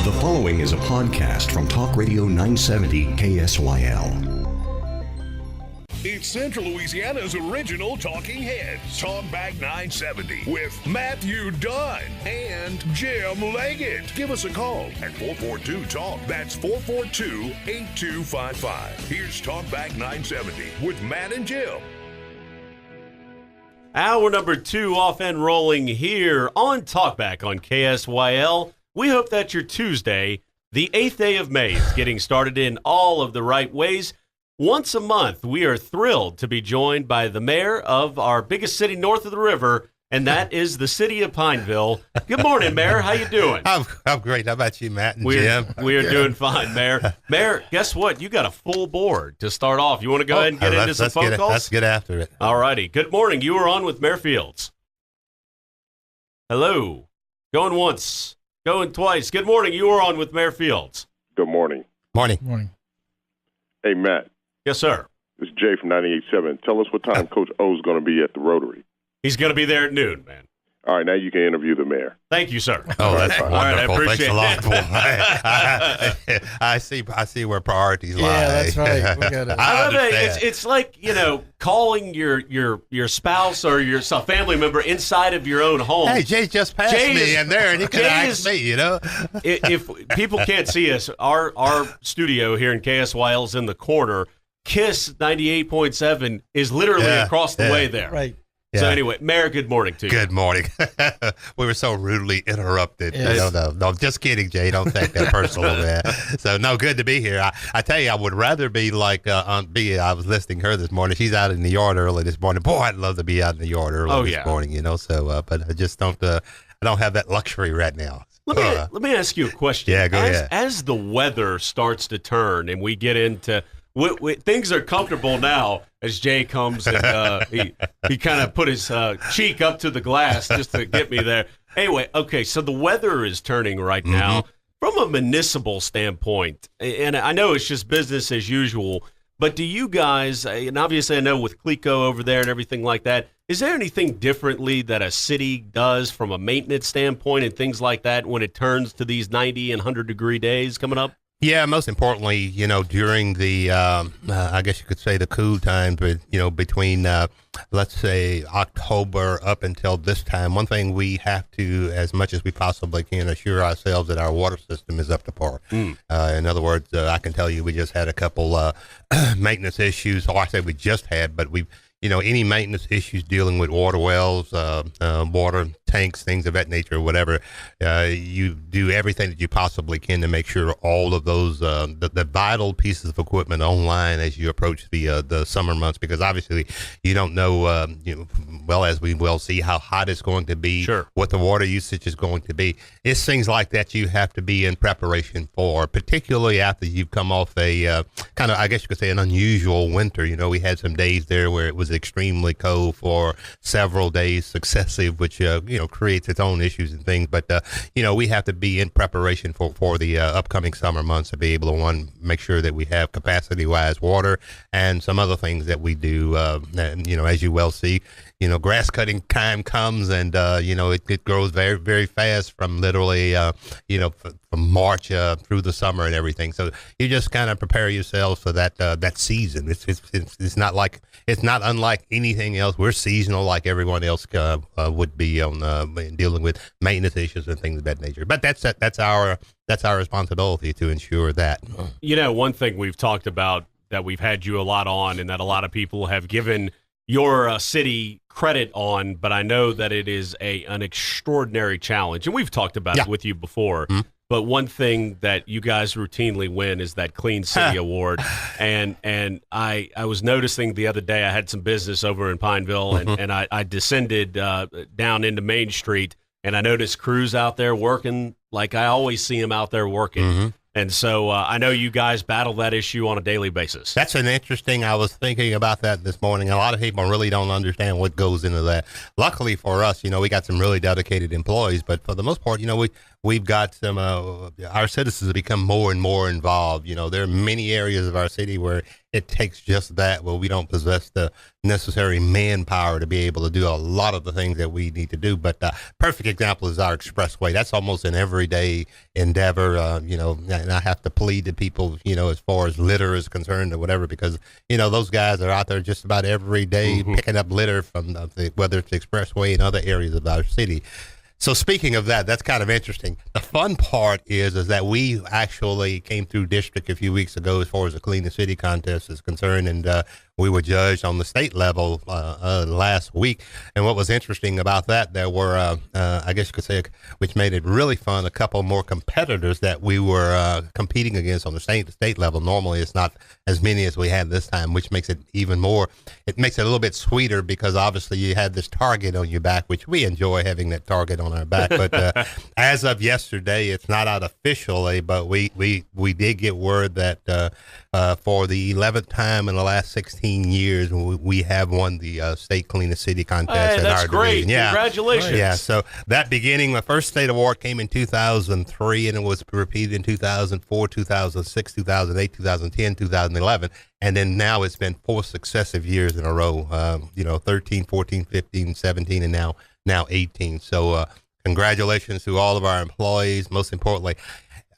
The following is a podcast from Talk Radio 970 KSYL. It's Central Louisiana's original Talking Heads, Talkback 970, with Matthew Dunn and Jim Leggett. Give us a call at 442-TALK. That's 442-8255. Here's Talkback 970 with Matt and Jim. Hour number 2 off and rolling here on Talkback on KSYL. We hope that your Tuesday, the 8th day of May, is getting started in all of the right ways. Once a month, we are thrilled to be joined by the mayor of our biggest city north of the river, and that is the city of Pineville. Good morning, Mayor. How you doing? I'm great. How about you, Matt and Jim? We are doing fine, Mayor. Mayor, guess what? You got a full board to start off. You want to go ahead and get into some phone calls? Let's get after it. All righty. Good morning. You are on with Mayor Fields. Hello. Going once. Going twice. Good morning. You are on with Mayor Fields. Good morning. Morning. Hey, Matt. Yes, sir. This is Jay from 98.7. Tell us what time Coach O is going to be at the Rotary. He's going to be there at noon, man. All right, now you can interview the mayor. Thank you, sir. Oh, that's wonderful. All right, I appreciate Thanks a lot. I see where priorities lie. Yeah, that's right. We got I love it. It's like, calling your spouse or your family member inside of your own home. Hey, Jay just passed me in there, and he could ask me, If people can't see us, our studio here in KSYL is in the corner. KISS 98.7 is literally across the way there. Right. So Yeah. anyway, Mayor, good morning to you. Good morning. We were so rudely interrupted. Yes. No, just kidding, Jay. Don't take that personal, man. So, no, good to be here. I tell you, I would rather be like Aunt B. I was listening to her this morning. She's out in the yard early this morning. Boy, I'd love to be out in the yard early this morning, So, but I just don't. I don't have that luxury right now. Let me ask you a question. Yeah, go ahead. As the weather starts to turn and we get into things are comfortable now, as Jay comes and he kind of put his cheek up to the glass just to get me there. Anyway, okay, so the weather is turning right now from a municipal standpoint, and I know it's just business as usual, but do you guys, and obviously I know with Clico over there and everything like that, is there anything differently that a city does from a maintenance standpoint and things like that when it turns to these 90 and 100-degree days coming up? Yeah, most importantly, during the, I guess you could say the cool time, but, between, let's say, October up until this time, one thing we have to, as much as we possibly can, assure ourselves that our water system is up to par. In other words, I can tell you we just had a couple maintenance issues. I say we just had, but we've, any maintenance issues dealing with water wells, water tanks, things of that nature, whatever, you do everything that you possibly can to make sure all of those, the vital pieces of equipment online as you approach the summer months, because obviously you don't know, well, as we will see, how hot it's going to be, what the water usage is going to be. It's things like that you have to be in preparation for, particularly after you've come off a kind of, I guess you could say, an unusual winter. We had some days there where it was extremely cold for several days successive, which creates its own issues and things. But we have to be in preparation for the upcoming summer months to be able to make sure that we have capacity wise water and some other things that we do. And, as you well see, grass cutting time comes and it grows very, very fast from literally from March through the summer and everything. So you just kind of prepare yourselves for that season. It's not unlike anything else. We're seasonal like everyone else would be on dealing with maintenance issues and things of that nature. But that's our responsibility to ensure that. One thing we've talked about that we've had you a lot on, and that a lot of people have given your city credit on, but I know that it is an extraordinary challenge, and we've talked about it with you before. But one thing that you guys routinely win is that Clean City Award. And I was noticing the other day, I had some business over in Pineville, and I descended down into Main Street, and I noticed crews out there working like I always see them out there working. And so I know you guys battle that issue on a daily basis. That's an interesting, I was thinking about that this morning. A lot of people really don't understand what goes into that. Luckily for us, we got some really dedicated employees, but for the most part, we've got some, our citizens have become more and more involved. There are many areas of our city where it takes just that, where we don't possess the necessary manpower to be able to do a lot of the things that we need to do. But perfect example is our expressway. That's almost an everyday endeavor, and I have to plead to people, as far as litter is concerned or whatever, because, those guys are out there just about every day picking up litter from whether it's the expressway and other areas of our city. So speaking of that, that's kind of interesting. The fun part is that we actually came through district a few weeks ago as far as the Clean the City contest is concerned, and we were judged on the state level last week. And what was interesting about that, there were, I guess you could say, which made it really fun, a couple more competitors that we were competing against on the state level. Normally, it's not as many as we had this time, which makes it even more. It makes it a little bit sweeter because obviously you had this target on your back, which we enjoy having that target on our back. But as of yesterday, it's not out officially, but we did get word that for the 11th time in the last 16 years, we have won the state Clean the City contest in our great. division. Yeah. Congratulations. Yeah, so that beginning, the first state award came in 2003, and it was repeated in 2004, 2006, 2008, 2010, 2011, and then now it's been 4 successive years in a row, 13, 14, 15, 17, and now 18. So congratulations to all of our employees. Most importantly,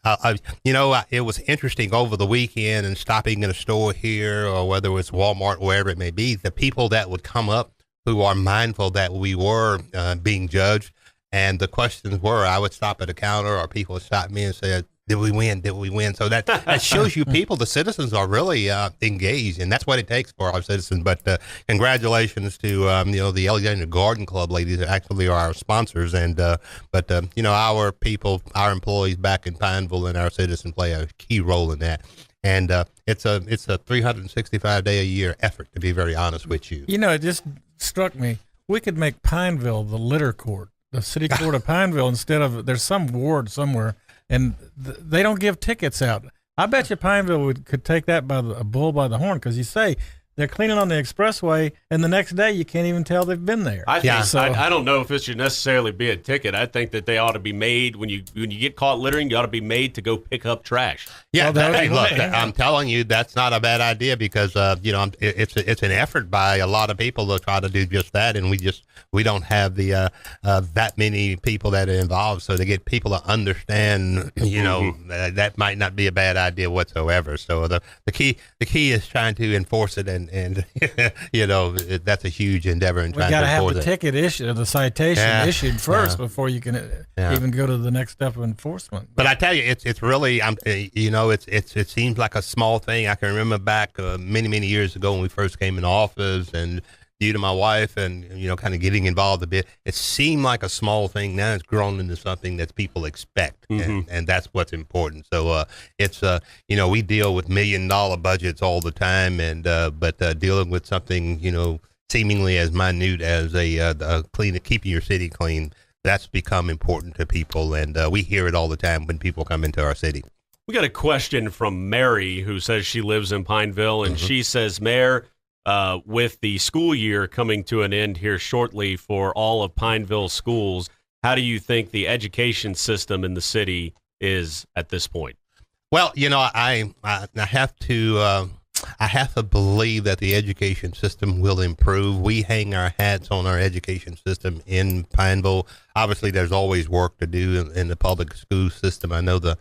it was interesting over the weekend and stopping in a store here or whether it was Walmart, wherever it may be, the people that would come up who are mindful that we were being judged. And the questions were, I would stop at a counter or people would stop me and say, did we win? Did we win? So that shows you people, the citizens are really engaged, and that's what it takes for our citizens. But congratulations to the Alexandria Garden Club ladies that actually are our sponsors, and our people, our employees back in Pineville and our citizens play a key role in that. And it's a 365-day a year effort, to be very honest with you. It just struck me. We could make Pineville the litter court, the city court of Pineville, instead of, there's some ward somewhere, and they don't give tickets out. I bet you Pineville could take that by a bull by the horn, because you say they're cleaning on the expressway, and the next day you can't even tell they've been there. I don't know if it should necessarily be a ticket. I think that they ought to be made, when you get caught littering, you ought to be made to go pick up trash. Yeah, I'm telling you, that's not a bad idea, because it's an effort by a lot of people to try to do just that, and we don't have the that many people that are involved. So to get people to understand, that might not be a bad idea whatsoever. So the key is trying to enforce it, and that's a huge endeavor in trying to enforce it. We got to have the ticket issued, the citation issued first before you can even go to the next step of enforcement. But I tell you, it's really it seems like a small thing. I can remember back many years ago when we first came into office, and due to my wife and kind of getting involved a bit, it seemed like a small thing. Now it's grown into something that people expect, and that's what's important. So it's we deal with $1 million budgets all the time, and but dealing with something seemingly as minute as a clean, keeping your city clean, that's become important to people, and we hear it all the time when people come into our city. We got a question from Mary, who says she lives in Pineville, and she says, Mayor, with the school year coming to an end here shortly for all of Pineville schools, how do you think the education system in the city is at this point? Well, I have to believe that the education system will improve. We hang our hats on our education system in Pineville. Obviously, there's always work to do in the public school system. I know the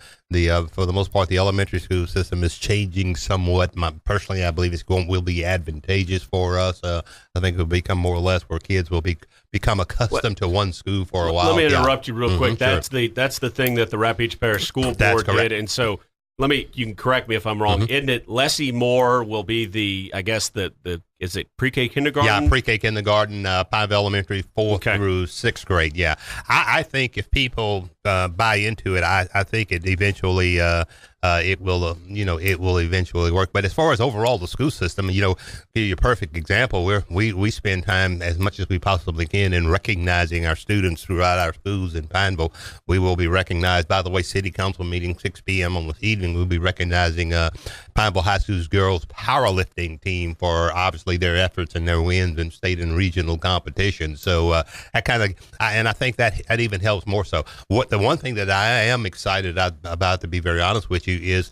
for the most part, the elementary school system is changing somewhat. Personally, I believe will be advantageous for us. I think it will become more or less where kids will become accustomed to one school for a while. Let me interrupt you real quick. That's the thing that the Rapides Parish School Board did, and so. You can correct me if I'm wrong. Isn't it Leslie Moore will be is it pre-K kindergarten? Yeah, pre-K kindergarten, Pineville Elementary, 4th through 6th grade. Yeah, I think if people buy into it, I think it eventually it will eventually work. But as far as overall the school system, give you a perfect example. We spend time as much as we possibly can in recognizing our students throughout our schools in Pineville. We will be recognized. By the way, City Council meeting 6 p.m. on this evening. We'll be recognizing Pineville High School's girls powerlifting team for obviously their efforts and their wins in state and regional competition. So I think that even helps more so. What the one thing that I am excited about, to be very honest with you, is,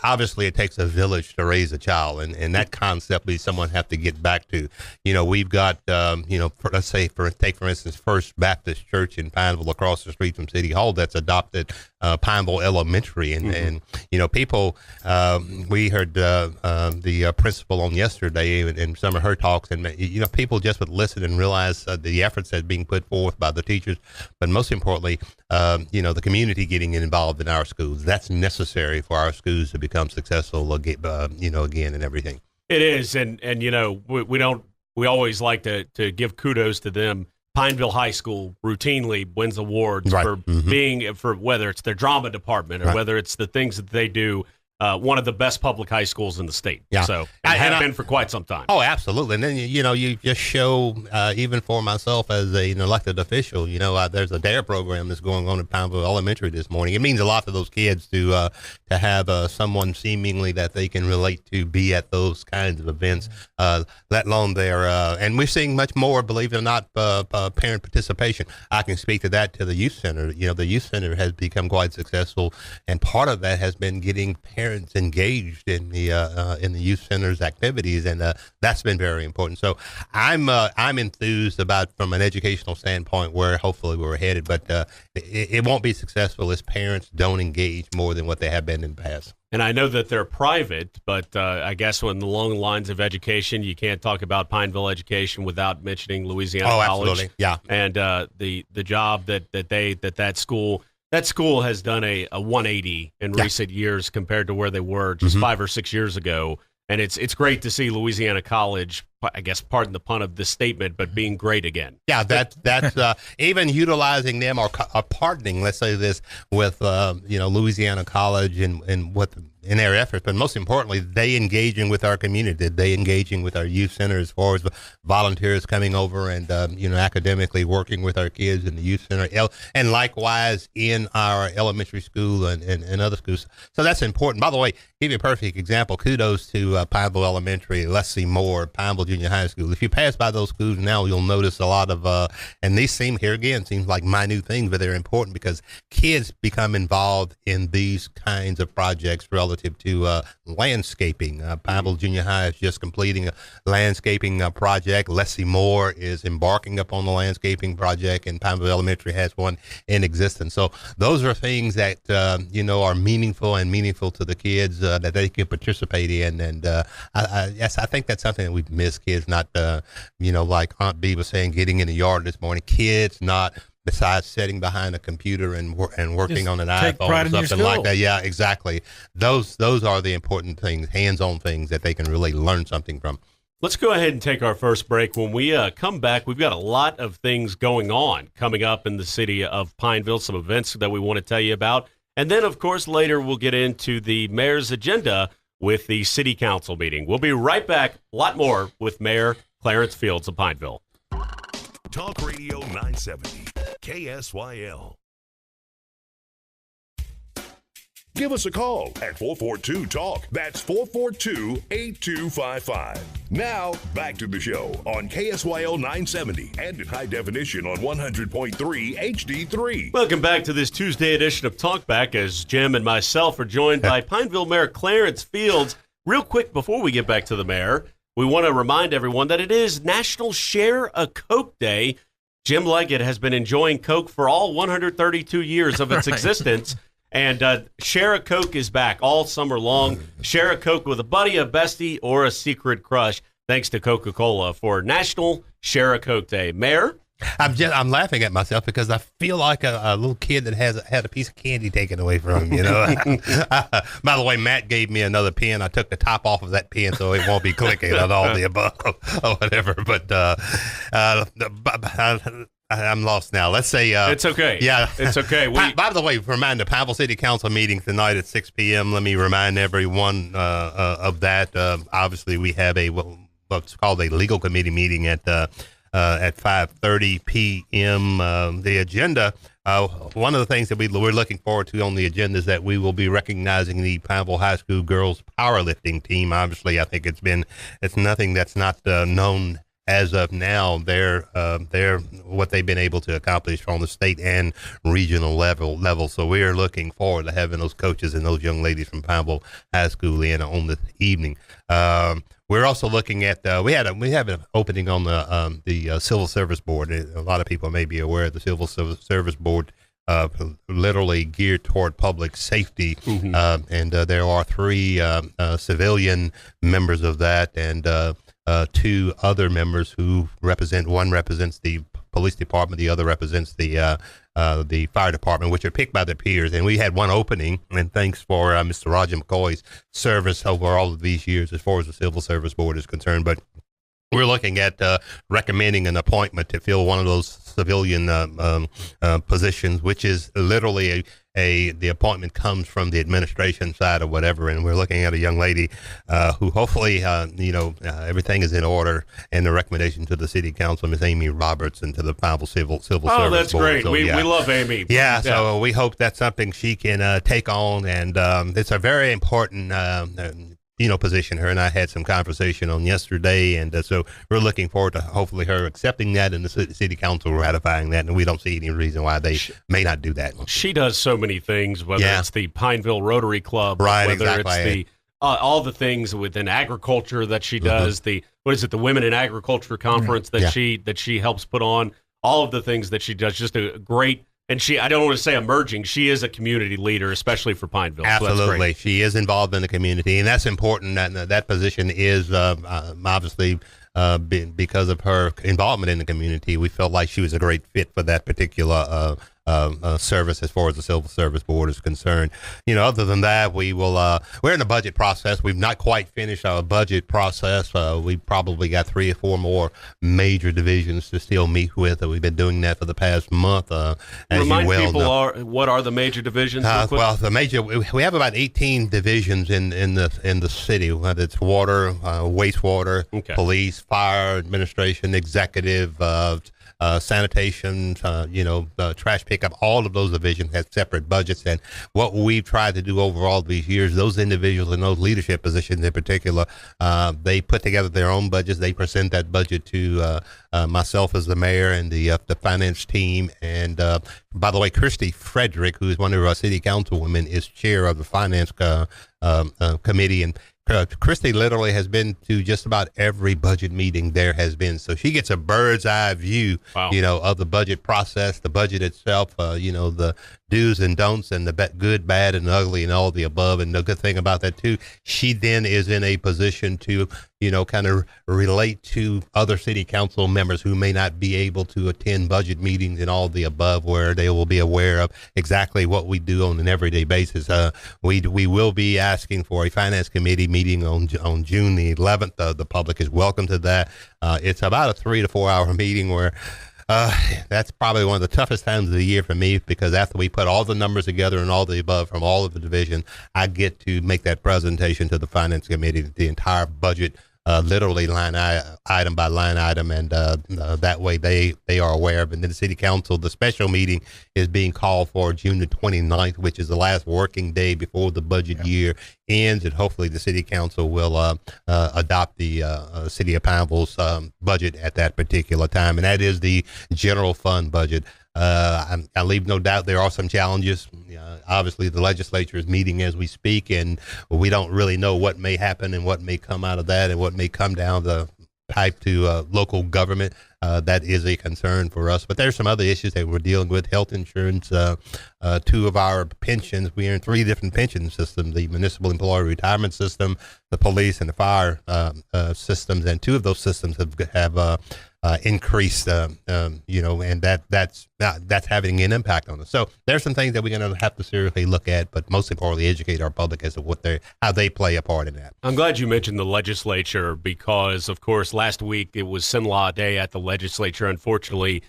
obviously it takes a village to raise a child, and that concept we someone have to get back to. We've got, let's say, take for instance, First Baptist Church in Pineville across the street from City Hall that's adopted Pineville Elementary, and people, we heard the principal on yesterday in some of her talks, and people just would listen and realize the efforts that are being put forth by the teachers, but most importantly, the community getting involved in our schools. That's necessary for our schools to become successful again, and everything. It is, and we always like to give kudos to them. Pineville High School routinely wins awards for being, for whether it's their drama department or whether it's the things that they do. One of the best public high schools in the state. Yeah. So, and have been for quite some time. Oh, absolutely. And then, you just show, even for myself as an elected official, there's a DARE program that's going on at Pineville Elementary this morning. It means a lot to those kids to have someone seemingly that they can relate to be at those kinds of events, let alone and we're seeing much more, believe it or not, parent participation. I can speak to that, to the youth center. The youth center has become quite successful, and part of that has been getting parents engaged in the youth center's activities, and that's been very important. So I'm enthused about, from an educational standpoint, where hopefully we're headed, but it won't be successful if parents don't engage more than what they have been in the past. And I know that they're private, but I guess when along the lines of education, you can't talk about Pineville education without mentioning Louisiana College. Absolutely, yeah. And the job that school has done a 180 in recent years compared to where they were just 5 or 6 years ago. And it's great to see Louisiana College, I guess, pardon the pun of this statement, but being great again. Yeah, that's even utilizing them or partnering, let's say this, with Louisiana College and what in their efforts, but most importantly, they engaging with our community, they engaging with our youth center as far as volunteers coming over and academically working with our kids in the youth center, and likewise in our elementary school and other schools. So that's important. By the way, give you a perfect example. Kudos to Pineville Elementary, Leslie Moore, Pineville Junior High School. If you pass by those schools now, you'll notice a lot of, and these seems like minute things, but they're important because kids become involved in these kinds of projects relative to landscaping. Pineville Junior High is just completing a landscaping project. Leslie Moore is embarking upon the landscaping project, and Pineville Elementary has one in existence. So those are things that are meaningful to the kids that they can participate in. And I think that's something that we've missed. Kids not, like Aunt Bee was saying, getting in the yard this morning. Kids not, besides sitting behind a computer and working just on an iPhone or something like that. Yeah, exactly. Those are the important things, hands-on things that they can really learn something from. Let's go ahead and take our first break. When we come back, we've got a lot of things going on coming up in the city of Pineville, some events that we want to tell you about. And then, of course, later we'll get into the mayor's agenda with the city council meeting. We'll be right back. A lot more with Mayor Clarence Fields of Pineville. Talk Radio 970, KSYL. Give us a call at 442-TALK. That's 442-8255. Now, back to the show on KSYL 970 and in high definition on 100.3 HD3. Welcome back to this Tuesday edition of Talkback, as Jim and myself are joined by Pineville Mayor Clarence Fields. Real quick, before we get back to the mayor, we want to remind everyone that it is National Share a Coke Day. Jim Leggett has been enjoying Coke for all 132 years of its existence. And Share a Coke is back all summer long. Share a Coke with a buddy, a bestie, or a secret crush. Thanks to Coca-Cola for National Share a Coke Day. Mayor? I'm laughing at myself because I feel like a little kid that had a piece of candy taken away from him, By the way, Matt gave me another pen. I took the top off of that pen so it won't be clicking on all the above or whatever. But I'm lost now. Let's say it's okay. Yeah, it's okay. By the way, remind the Pineville City Council meeting tonight at 6 p.m. Let me remind everyone of that. Obviously, we have what's called a legal committee meeting at 5:30 p.m. The agenda. One of the things that we're looking forward to on the agenda is that we will be recognizing the Pineville High School girls powerlifting team. Obviously, I think it's nothing that's not known as of now, they're what they've been able to accomplish on the state and regional level. So we are looking forward to having those coaches and those young ladies from Pineville High School in on this evening. We're also looking at we have an opening on the Civil Service Board. A lot of people may be aware of the Civil Service Board. Literally geared toward public safety, and there are 3 civilian members of that, and 2 other members who one represents the police department, the other represents the fire department, which are picked by their peers. And we had one opening, and thanks for Mr. Roger McCoy's service over all of these years as far as the Civil Service Board is concerned. But we're looking at recommending an appointment to fill one of those civilian positions, which is literally the appointment comes from the administration side or whatever. And we're looking at a young lady who hopefully, everything is in order. And the recommendation to the city council, Ms. Amy Roberts, and to the Pineville Civil Service Board. Oh, that's great. So, we love Amy. Yeah, so we hope that's something she can take on. And it's a very important position. Her and I had some conversation on yesterday, and so we're looking forward to hopefully her accepting that and the city council ratifying that, and we don't see any reason why they may not do that. She does so many things, whether it's the Pineville Rotary Club, whether exactly. it's the all the things within agriculture that she does, the Women in Agriculture Conference that she helps put on, all of the things that she does, just a great. And I don't want to say emerging, she is a community leader, especially for Pineville. Absolutely. So she is involved in the community, and that's important. That position is obviously because of her involvement in the community. We felt like she was a great fit for that particular service as far as the Civil Service Board is concerned. Other than that, we're in the budget process. We've not quite finished our budget process. We've probably got 3 or 4 more major divisions to still meet with. We've been doing that for the past month. Remind people what are the major divisions? We have about 18 divisions in the city, whether it's water, wastewater, police, fire, administration, executive, sanitation, trash pickup. All of those divisions have separate budgets, and what we've tried to do over all these years, those individuals in those leadership positions in particular, they put together their own budgets. They present that budget to myself as the mayor and the finance team. And by the way, Christy Frederick, who is one of our city councilwomen, is chair of the finance committee, and Christy literally has been to just about every budget meeting there has been. So she gets a bird's eye view, of the budget process, the budget itself, the do's and don'ts and the good, bad, and ugly and all the above. And the good thing about that, too, she then is in a position to, kind of relate to other city council members who may not be able to attend budget meetings and all the above, where they will be aware of exactly what we do on an everyday basis. We will be asking for a finance committee meeting on June the 11th. The public is welcome to that. It's about a 3 to 4 hour meeting where that's probably one of the toughest times of the year for me, because after we put all the numbers together and all the above from all of the division, I get to make that presentation to the finance committee, the entire budget, literally line item by line item, and that way they are aware of it. And then the city council, the special meeting is being called for June the 29th, which is the last working day before the budget year ends, and hopefully the city council will adopt the city of Pineville's budget at that particular time, and that is the general fund budget. I leave no doubt there are some challenges. Obviously, the legislature is meeting as we speak, and we don't really know what may happen and what may come out of that and what may come down the pipe to local government. That is a concern for us. But there's some other issues that we're dealing with. Health insurance, 2 of our pensions. We are in 3 different pension systems, the municipal employee retirement system, the police, and the fire systems. And 2 of those systems have increased, and that's having an impact on us. So there's some things that we're going to have to seriously look at, but most importantly, educate our public as to how they play a part in that. I'm glad you mentioned the legislature because, of course, last week it was Sin-Law Day at the legislature. Unfortunately,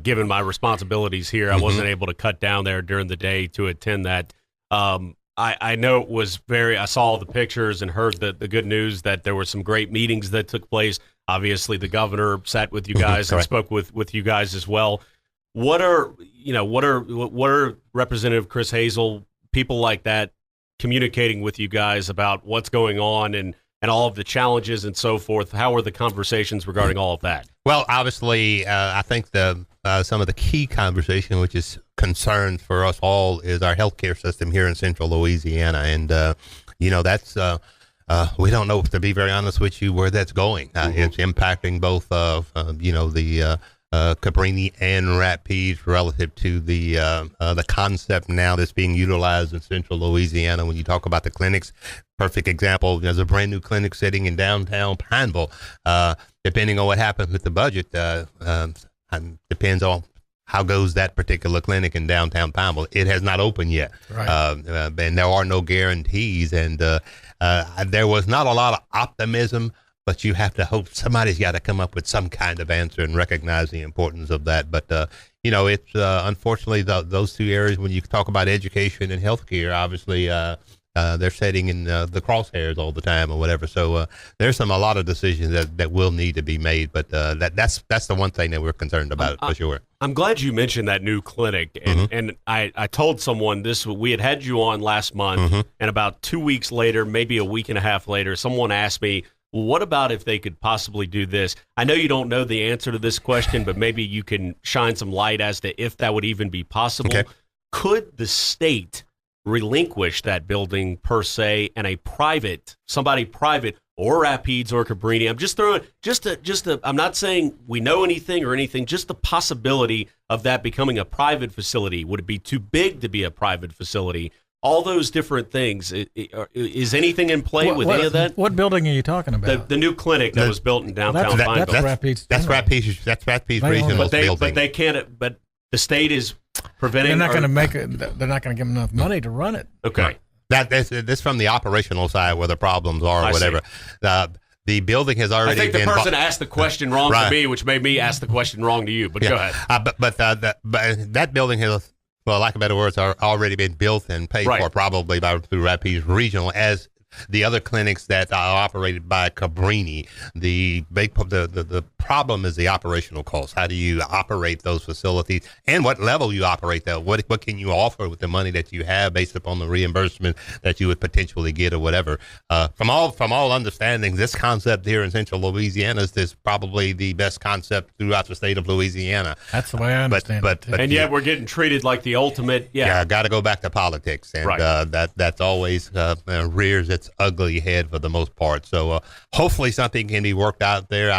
given my responsibilities here, I wasn't able to cut down there during the day to attend that. I know it was I saw the pictures and heard the good news that there were some great meetings that took place. Obviously, the governor sat with you guys and spoke with you guys as well. What are Representative Chris Hazel, people like that, communicating with you guys about what's going on, and and all of the challenges and so forth. How were the conversations regarding all of that? Well, obviously, I think some of the key conversation, which is concern for us all, is our healthcare system here in Central Louisiana, and that's. We don't know, to be very honest with you, where that's going. It's impacting both, the Cabrini and Rapides relative to the concept now that's being utilized in Central Louisiana. When you talk about the clinics, perfect example, there's a brand new clinic sitting in downtown Pineville. Depending on what happens with the budget, depends on how goes that particular clinic in downtown Pineville. It has not opened yet, Right. And there are no guarantees, and there was not a lot of optimism, but you have to hope somebody's got to come up with some kind of answer and recognize the importance of that. But, it's unfortunately those two areas, when you talk about education and healthcare, obviously they're setting in the crosshairs all the time or whatever. So there's a lot of decisions that will need to be made. But that's the one thing that we're concerned about for sure. I'm glad you mentioned that new clinic, and I told someone this. We had you on last month, and about 2 weeks later, maybe a week and a half later, someone asked me, well, what about if they could possibly do this? I know you don't know the answer to this question, but maybe you can shine some light as to if that would even be possible. Okay. Could the state relinquish that building per se, and somebody private or Rapides or Cabrini? I'm just throwing I'm not saying we know anything or anything, just the possibility of that becoming a private facility. Would it be too big to be a private facility? All those different things. Is anything in play with any of that? What building are you talking about? The new clinic that was built in downtown Pineville. That's Rapides. That's Rapides Regional building. But they can't. But the state is preventing. They're not going to They're not going to give them enough money to run it. Okay. That's from the operational side where the problems are or whatever. The building has already been... I think the person asked the question wrong to me, which made me ask the question wrong to you, but go ahead. But that building has, for lack of better words, are already been built and paid for probably through Rapides Regional, as the other clinics that are operated by Cabrini. The problem is the operational cost. How do you operate those facilities, and what level you operate them? What can you offer with the money that you have based upon the reimbursement that you would potentially get or whatever? From all understanding, this concept here in Central Louisiana is probably the best concept throughout the state of Louisiana. That's the way I understand it. And yet we're getting treated like the ultimate. Yeah, got to go back to politics, and that's always rears its ugly head for the most part. So hopefully something can be worked out there.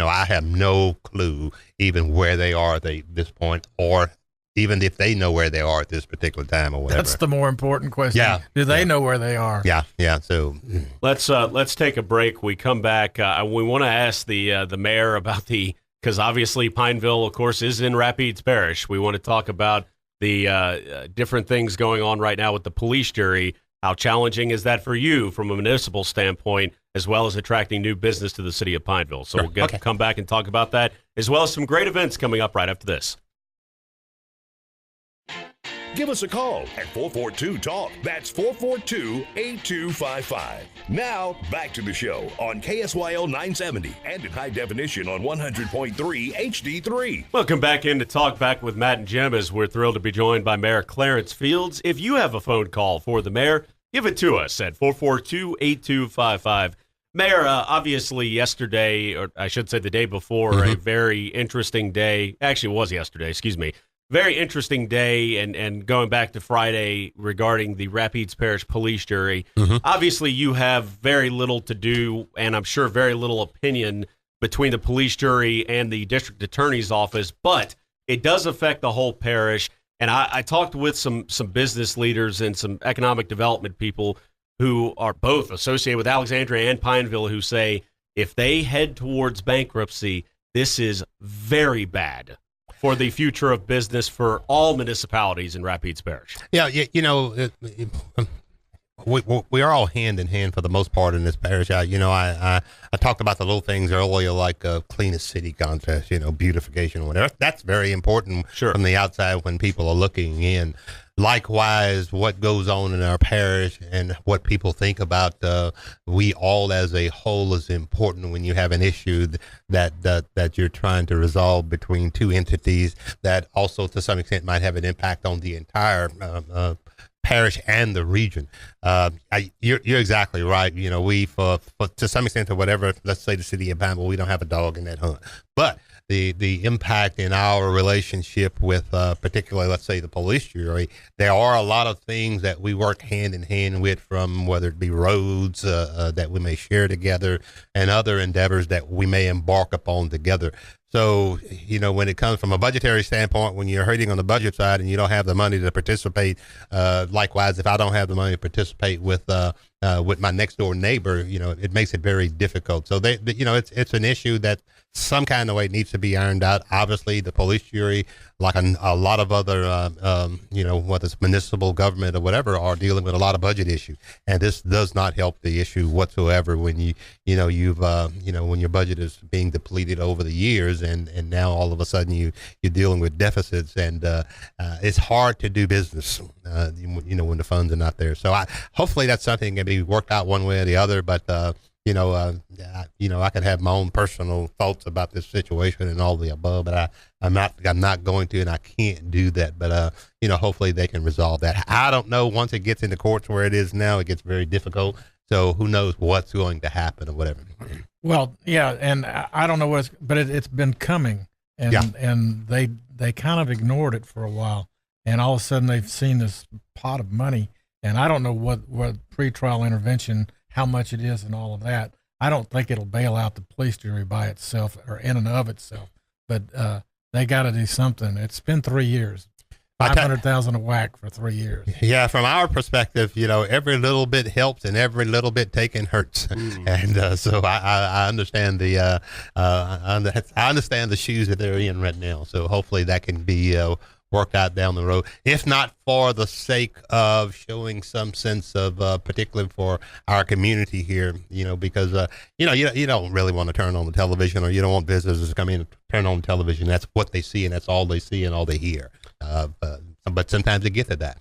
I have no clue even where they are at this point, or even if they know where they are at this particular time or whatever. That's the more important question. Yeah. Do they know where they are? Yeah. So let's take a break. We come back. We want to ask the mayor about because obviously Pineville, of course, is in Rapides Parish. We want to talk about the different things going on right now with the police jury. How challenging is that for you from a municipal standpoint, as well as attracting new business to the city of Pineville? So we'll come back and talk about that, as well as some great events coming up right after this. Give us a call at 442-TALK. That's 442-8255. Now, back to the show on KSYL 970 and in high definition on 100.3 HD3. Welcome back in to Talk Back with Matt and Jim, as we're thrilled to be joined by Mayor Clarence Fields. If you have a phone call for the mayor, give it to us at 442-8255. Mayor, obviously yesterday, or I should say the day before, a very interesting day. Actually, it was yesterday, excuse me. Very interesting day, and going back to Friday regarding the Rapides Parish Police Jury. Obviously, you have very little to do, and I'm sure very little opinion between the police jury and the district attorney's office, but it does affect the whole parish. And I talked with some business leaders and some economic development people who are both associated with Alexandria and Pineville, who say if they head towards bankruptcy, this is very bad for the future of business for all municipalities in Rapides Parish. Yeah, we are all hand in hand for the most part in this parish. I talked about the little things earlier, like cleanest city contest, beautification, whatever. That's very important from the outside when people are looking in. Likewise, what goes on in our parish and what people think about we all as a whole is important when you have an issue that you're trying to resolve between two entities that also to some extent might have an impact on the entire parish and the region. You're exactly right. We for to some extent or whatever, let's say the city of Pineville, we don't have a dog in that hunt, but the impact in our relationship with particularly, let's say, the police jury, there are a lot of things that we work hand in hand with, from whether it be roads that we may share together and other endeavors that we may embark upon together. So, when it comes from a budgetary standpoint, when you're hurting on the budget side and you don't have the money to participate, likewise, if I don't have the money to participate with my next door neighbor, it makes it very difficult. So it's an issue that some kind of way needs to be ironed out. Obviously, the police jury, like a lot of other, whether it's municipal government or whatever, are dealing with a lot of budget issues, and this does not help the issue whatsoever. When when your budget is being depleted over the years, and now all of a sudden you're dealing with deficits, and it's hard to do business. When the funds are not there. So hopefully that's something that can be worked out one way or the other. But I could have my own personal thoughts about this situation and all the above, but I'm not going to, and I can't do that. But hopefully they can resolve that. I don't know. Once it gets into courts where it is now, it gets very difficult. So who knows what's going to happen or whatever. Well, yeah, and I don't know but it's been coming, and they kind of ignored it for a while, and all of a sudden they've seen this pot of money, and I don't know what pretrial intervention, how much it is, and all of that. I don't think it'll bail out the police jury by itself or in and of itself, but they got to do something. It's been 3 years. 500,000 a whack for 3 years. Yeah, from our perspective, every little bit helps and every little bit taken hurts, and so I understand I understand the shoes that they're in right now. So hopefully that can be worked out down the road, if not for the sake of showing some sense of, particularly for our community here, because you don't really want to turn on the television, or you don't want visitors to come in and turn on television. That's what they see, and that's all they see and all they hear. But sometimes they get to that.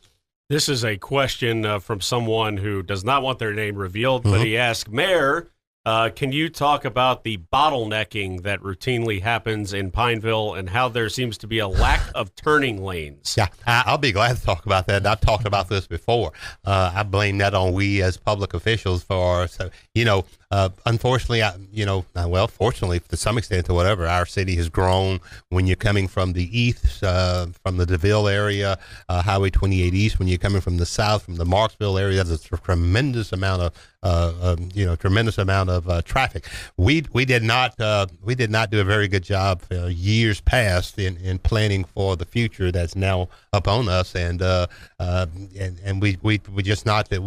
This is a question from someone who does not want their name revealed, but he asked, Mayor, can you talk about the bottlenecking that routinely happens in Pineville and how there seems to be a lack of turning lanes? Yeah, I'll be glad to talk about that. I've talked about this before. I blame that on we as public officials unfortunately, fortunately to some extent or whatever, our city has grown. When you're coming from the east, from the DeVille area, Highway 28 East, when you're coming from the south, from the Marksville area, there's a tremendous amount of traffic. We did not do a very good job years past in planning for the future that's now upon us, and we're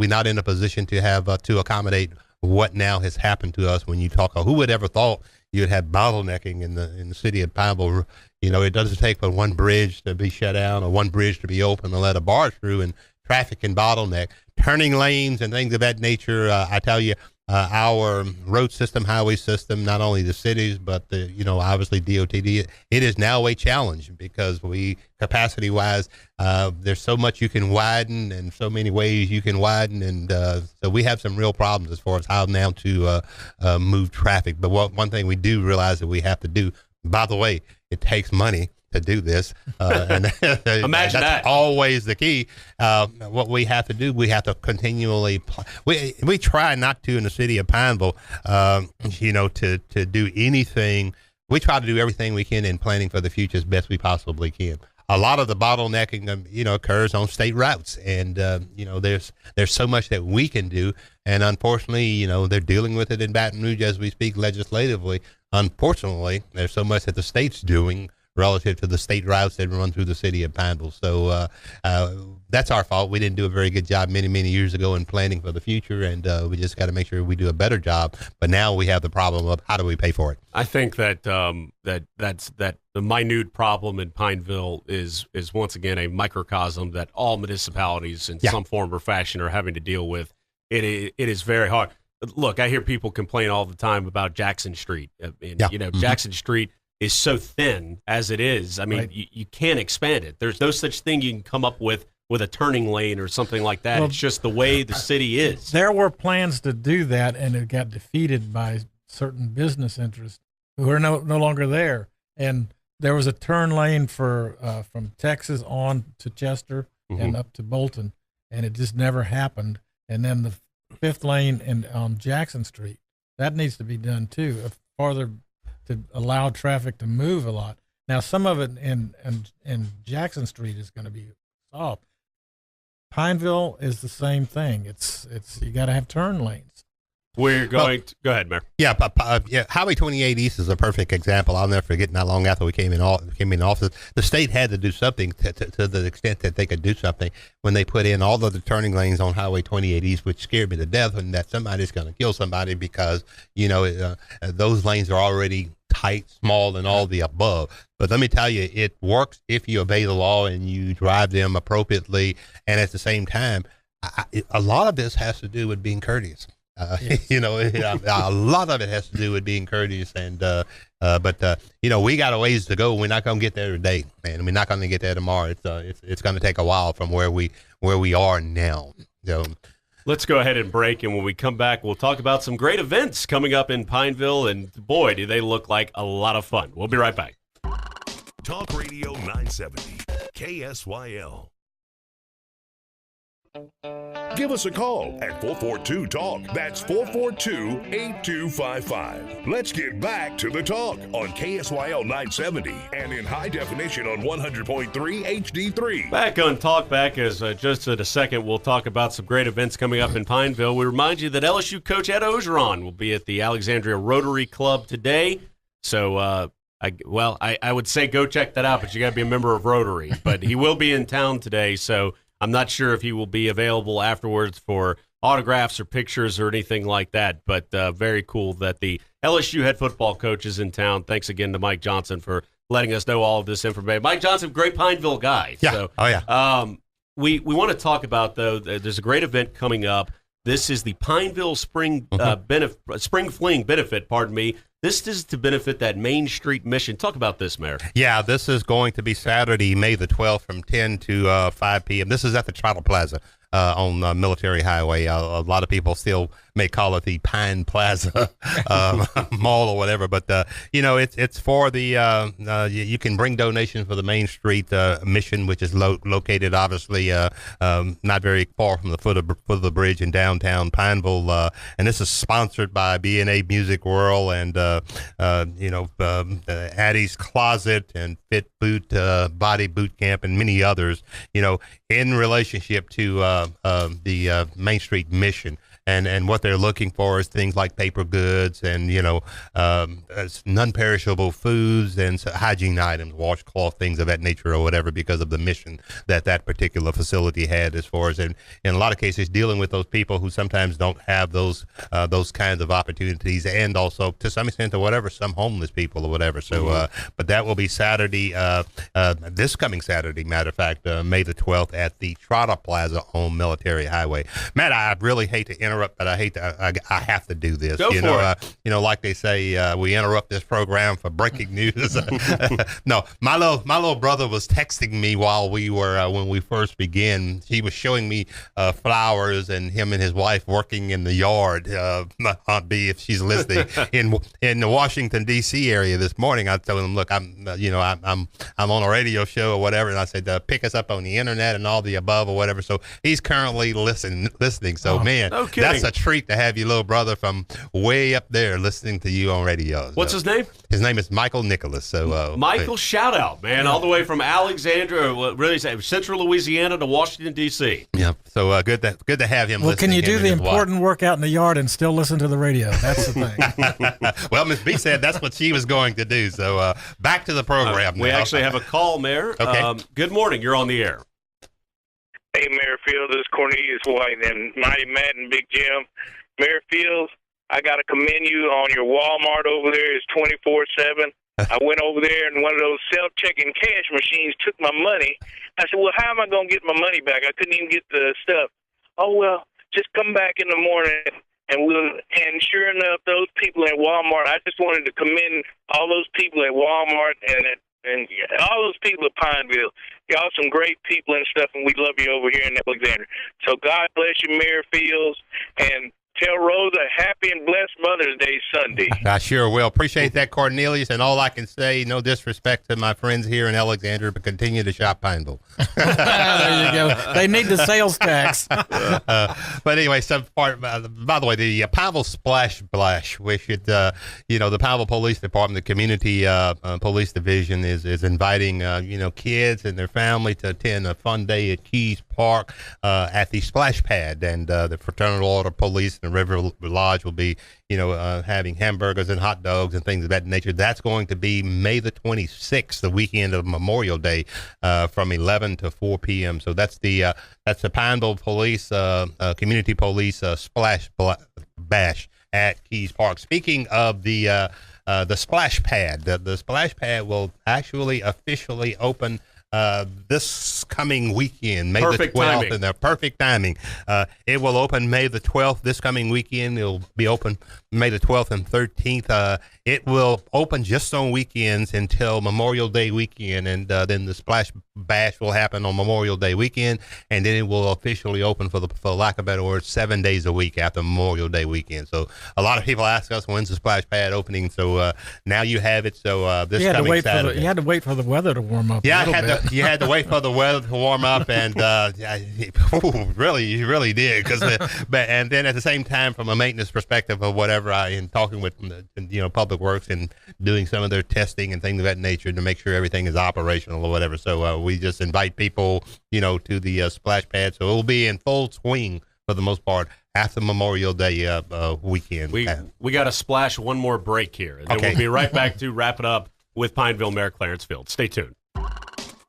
not in a position to have to accommodate what now has happened to us. When you talk, who would ever thought you'd have bottlenecking in the city of Pineville? It doesn't take but one bridge to be shut down or one bridge to be open to let a barge through, and traffic can bottleneck. Turning lanes and things of that nature. I tell you, our road system, highway system, not only the cities, but obviously DOTD, it is now a challenge because capacity wise, there's so much you can widen and so many ways you can widen. And so we have some real problems as far as how now to move traffic. But one thing we do realize that we have to do, by the way, it takes money to do this, and imagine that's always the key. What we have to do, we have to continually we try not to in the city of Pineville, to do anything. We try to do everything we can in planning for the future as best we possibly can. A lot of the bottlenecking, occurs on state routes, and there's so much that we can do, and unfortunately, they're dealing with it in Baton Rouge as we speak legislatively. Unfortunately, there's so much that the state's doing relative to the state routes that run through the city of Pineville. So that's our fault. We didn't do a very good job many, many years ago in planning for the future, and we just got to make sure we do a better job. But now we have the problem of how do we pay for it? I think that that's the minute problem in Pineville is once again a microcosm that all municipalities in some form or fashion are having to deal with. It is very hard. Look, I hear people complain all the time about Jackson Street. Jackson Street is so thin as it is. I mean, right. you can't expand it. There's no such thing you can come up with a turning lane or something like that. Well, it's just the way the city is. There were plans to do that, and it got defeated by certain business interests who are no longer there. And there was a turn lane for from Texas on to Chester and up to Bolton. and it just never happened. And then the 5th lane on Jackson Street, that needs to be done too, farther to allow traffic to move a lot. Now, some of it in Jackson Street is going to be solved. Pineville is the same thing. It's you got to have turn lanes. We're going to go ahead, Mayor. Yeah, Highway 28 East is a perfect example. I'll never forget. Not long after we came in office, the state had to do something to the extent that they could do something when they put in all of the turning lanes on Highway 28 East, which scared me to death, and that somebody's going to kill somebody because those lanes are already tight, small, and all the above. But let me tell you, it works if you obey the law and you drive them appropriately. And at the same time, a lot of this has to do with being courteous. Yes. A lot of it has to do with being courteous, and but we got a ways to go. We're not going to get there today, man. We're not going to get there tomorrow. It's going to take a while from where we are now. So let's go ahead and break, and when we come back, we'll talk about some great events coming up in Pineville, and boy, do they look like a lot of fun. We'll be right back. Talk Radio 970, KSYL. Give us a call at 442-TALK. That's 442-8255. Let's get back to the talk on KSYL 970 and in high definition on 100.3 HD3. Back on Talkback, as just in a second, we'll talk about some great events coming up in Pineville. We remind you that LSU coach Ed Ogeron will be at the Alexandria Rotary Club today. So, I would say go check that out, but you got to be a member of Rotary. But he will be in town today, so I'm not sure if he will be available afterwards for autographs or pictures or anything like that, but very cool that the LSU head football coach is in town. Thanks again to Mike Johnson for letting us know all of this information. Mike Johnson, great Pineville guy. Yeah. So, oh, yeah. We want to talk about, though, there's a great event coming up. This is the Pineville Spring Fling benefit, This is to benefit that Main Street mission. Talk about this, Mayor. Yeah, this is going to be Saturday, May the 12th from 10 to 5 p.m. This is at the Trotter Plaza on Military Highway. A lot of people still may call it the Pine Plaza Mall or whatever, but it's for the you can bring donations for the Main Street mission, which is located obviously not very far from the foot of the bridge in downtown Pineville, and this is sponsored by B&A Music World and Addie's Closet and Fit Boot Body Boot Camp and many others, in relationship to the Main Street mission. And what they're looking for is things like paper goods and, non-perishable foods and hygiene items, washcloth, things of that nature or whatever, because of the mission that particular facility had as far as, in a lot of cases, dealing with those people who sometimes don't have those kinds of opportunities, and also, to some extent, or whatever, some homeless people or whatever. So, but that will be Saturday, this coming Saturday, matter of fact, May the 12th at the Trotter Plaza on Military Highway. Matt, I really hate to interrupt, but I have to do this. Go for it. Like they say, we interrupt this program for breaking news. No, my little brother was texting me while we were when we first began. He was showing me flowers and him and his wife working in the yard. Aunt B, if she's listening, in the Washington D.C. area this morning. I told him, look, I'm on a radio show or whatever, and I said pick us up on the internet and all the above or whatever. So he's currently listening. So man, okay. That's a treat to have your little brother from way up there listening to you on radio. What's his name? His name is Michael Nicholas. So Michael, shout out, man, all the way from Alexandria, really Central Louisiana to Washington D.C. Yeah, so good to have him. Well, listening. can you do the important work out in the yard and still listen to the radio? That's the thing. Well, Miss B said that's what she was going to do. So back to the program. We actually have a call, Mayor. Okay. Good morning. You're on the air. Hey, Mayor Fields, this is Cornelius White and Mighty Matt and Big Jim. Mayor Fields, I got to commend you on your Walmart over there. It's 24/7. I went over there and one of those self-checking cash machines took my money. I said, well, how am I going to get my money back? I couldn't even get the stuff. Oh, well, just come back in the morning and sure enough, those people at Walmart, I just wanted to commend all those people at Walmart and all those people at Pineville. Y'all some great people and stuff, and we love you over here in Alexandria. So God bless you, Mayor Fields, and tell Rosa happy and blessed Mother's Day Sunday. I sure will. Appreciate that, Cornelius, and all I can say, no disrespect to my friends here in Alexandria, but continue to shop Pineville. There you go. They need the sales tax. But anyway, by the way, the Pineville Splash Splash, we should, the Pineville Police Department, the Community Police Division is inviting, kids and their family to attend a fun day at Keys Park at the Splash Pad. And the Fraternal Order Police and the River Lodge will be, having hamburgers and hot dogs and things of that nature. That's going to be May the 26th, the weekend of Memorial Day, from 11 to 4 p.m. So that's the Pineville Police, Community Police Splash Bash at Keys Park. Speaking of the Splash Pad, the Splash Pad will actually officially open this coming weekend, May the 12th, and the perfect timing. It will open May the 12th this coming weekend. It'll be open May the 12th and 13th. It will open just on weekends until Memorial Day weekend, and then the Splash Bash will happen on Memorial Day weekend, and then it will officially open, for lack of a better word, 7 days a week after Memorial Day weekend. So a lot of people ask us, when's the Splash Pad opening? So now you have it. So this coming Saturday. You had to wait for the weather to warm up. Yeah, you had to wait for the weather to warm up, and you really did. And then at the same time, from a maintenance perspective or whatever, in talking with Public Works and doing some of their testing and things of that nature to make sure everything is operational or whatever. So we just invite people, to the Splash Pad. So it will be in full swing for the most part after Memorial Day weekend. We got to splash one more break here, and then we'll be right back to wrap it up with Pineville Mayor Clarence Fields. Stay tuned.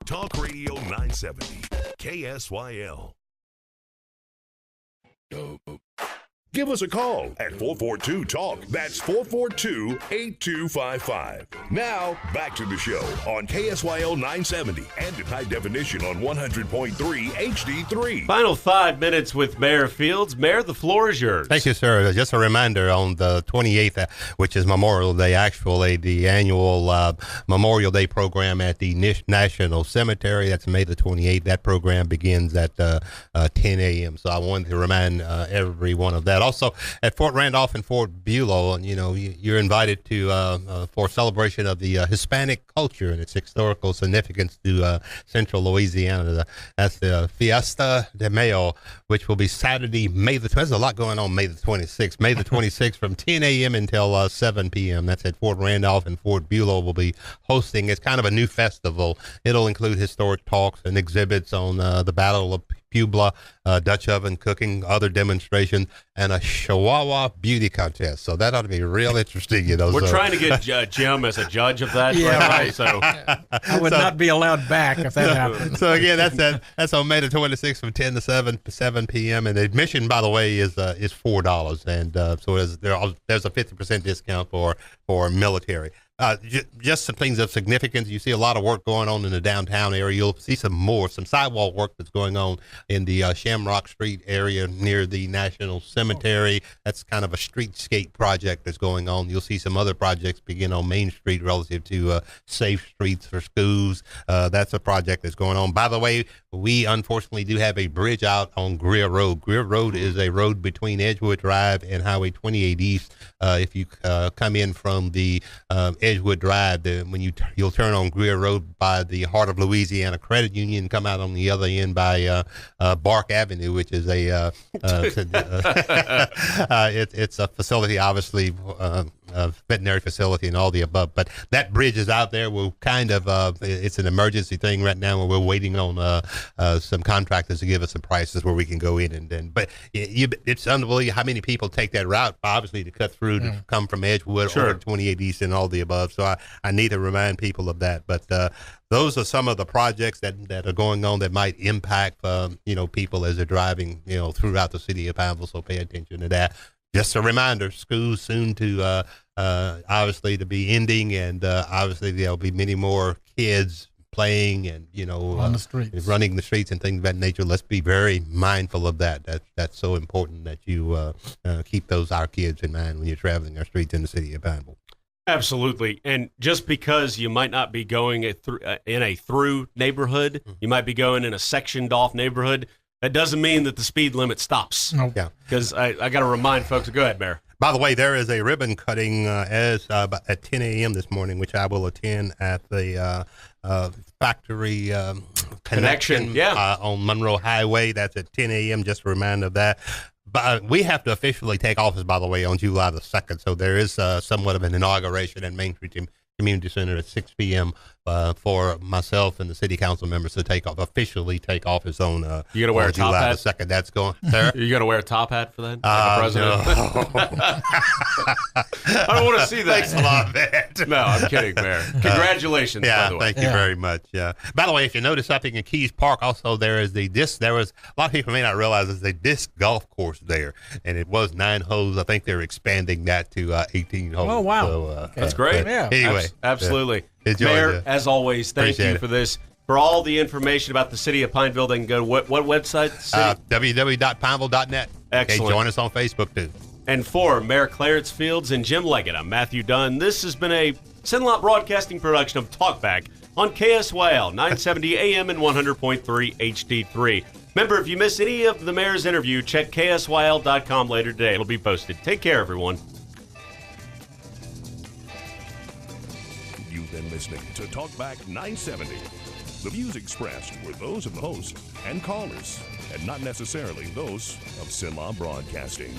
Talk Radio 970, KSYL. Give us a call at 442-TALK. That's 442-8255. Now, back to the show on KSYL 970 and in high definition on 100.3 HD3. Final 5 minutes with Mayor Fields. Mayor, the floor is yours. Thank you, sir. Just a reminder, on the 28th, which is Memorial Day, actually, the annual Memorial Day program at the National Cemetery. That's May the 28th. That program begins at 10 a.m. So I wanted to remind everyone of that. Also, at Fort Randolph and Fort Bulow, you're invited to for celebration of the Hispanic culture and its historical significance to Central Louisiana. That's the Fiesta de Mayo, which will be Saturday, May the 20th. There's a lot going on May the 26th. May the 26th from 10 a.m. until 7 p.m. That's at Fort Randolph, and Fort Bulow will be hosting. It's kind of a new festival. It'll include historic talks and exhibits on the Battle of Puebla, Dutch oven cooking, other demonstrations, and a Chihuahua beauty contest. So that ought to be real interesting, We're trying to get Jim as a judge of that. Yeah, right. So I would not be allowed back if that happened. So again, that's on May the 26th from 10 to 7 p.m. And the admission, by the way, is $4, and so there's a 50% discount for military. Just some things of significance. You see a lot of work going on in the downtown area. You'll see some sidewalk work that's going on in the Shamrock Street area near the National Cemetery. That's kind of a streetscape project that's going on. You'll see some other projects begin on Main Street relative to safe streets for schools. That's a project that's going on. By the way, we unfortunately do have a bridge out on Greer Road. Greer Road is a road between Edgewood Drive and Highway 28 East. If you come in from the Edgewood Drive, when you'll turn on Greer Road by the Heart of Louisiana Credit Union, come out on the other end by Bark Avenue, which is it's a facility, obviously, a veterinary facility and all the above. But that bridge is out there. We're kind of it's an emergency thing right now, and we're waiting on some contractors to give us some prices where we can go in and then. But it's unbelievable how many people take that route, obviously, to cut through to come from Edgewood or 28 East and all the above. So I need to remind people of that. But those are some of the projects that are going on that might impact people as they're driving throughout the city of Pineville. So pay attention to that. Just a reminder: school's soon to obviously to be ending, and obviously there'll be many more kids playing and on the streets, running the streets and things of that nature. Let's be very mindful of that. That's so important that you keep our kids in mind when you're traveling our streets in the city of Pineville. Absolutely. And just because you might not be going in a through neighborhood, you might be going in a sectioned off neighborhood, that doesn't mean that the speed limit stops. Nope. Yeah. Because I got to remind folks. Go ahead, Mayor. By the way, there is a ribbon cutting at 10 a.m. this morning, which I will attend at the factory Connection, yeah. On Monroe Highway. That's at 10 a.m. Just a reminder of that. But we have to officially take office, by the way, on July the 2nd. So there is somewhat of an inauguration at Main Street Community Center at 6 p.m. For myself and the city council members to officially take office on you gonna wear a top July hat? the 2nd. That's going. Sir? You going to wear a top hat for that? Like a president? No. I don't want to see that. Thanks a lot, man. No, I'm kidding, Mayor. Congratulations, by Yeah, the way. thank you very much. Yeah. By the way, if you notice something in Keys Park, also there is the disc. There was a lot of people may not realize there's a disc golf course there, and it was 9 holes. I think they're expanding that to 18 holes. Oh, wow. So, That's great. Yeah. Anyway, Absolutely. Enjoy Mayor, it. as always, thank Appreciate you it. for this. For all the information about the city of Pineville, they can go to what website? www.pineville.net. Excellent. Okay, join us on Facebook, too. And for Mayor Clarence Fields and Jim Leggett, I'm Matthew Dunn. This has been a Sinlot Broadcasting production of Talkback on KSYL 970 AM and 100.3 HD3. Remember, if you miss any of the mayor's interview, check KSYL.com later today. It'll be posted. Take care, everyone. You've been listening to Talkback 970. The views expressed were those of the host and callers, and not necessarily those of Sinlot Broadcasting.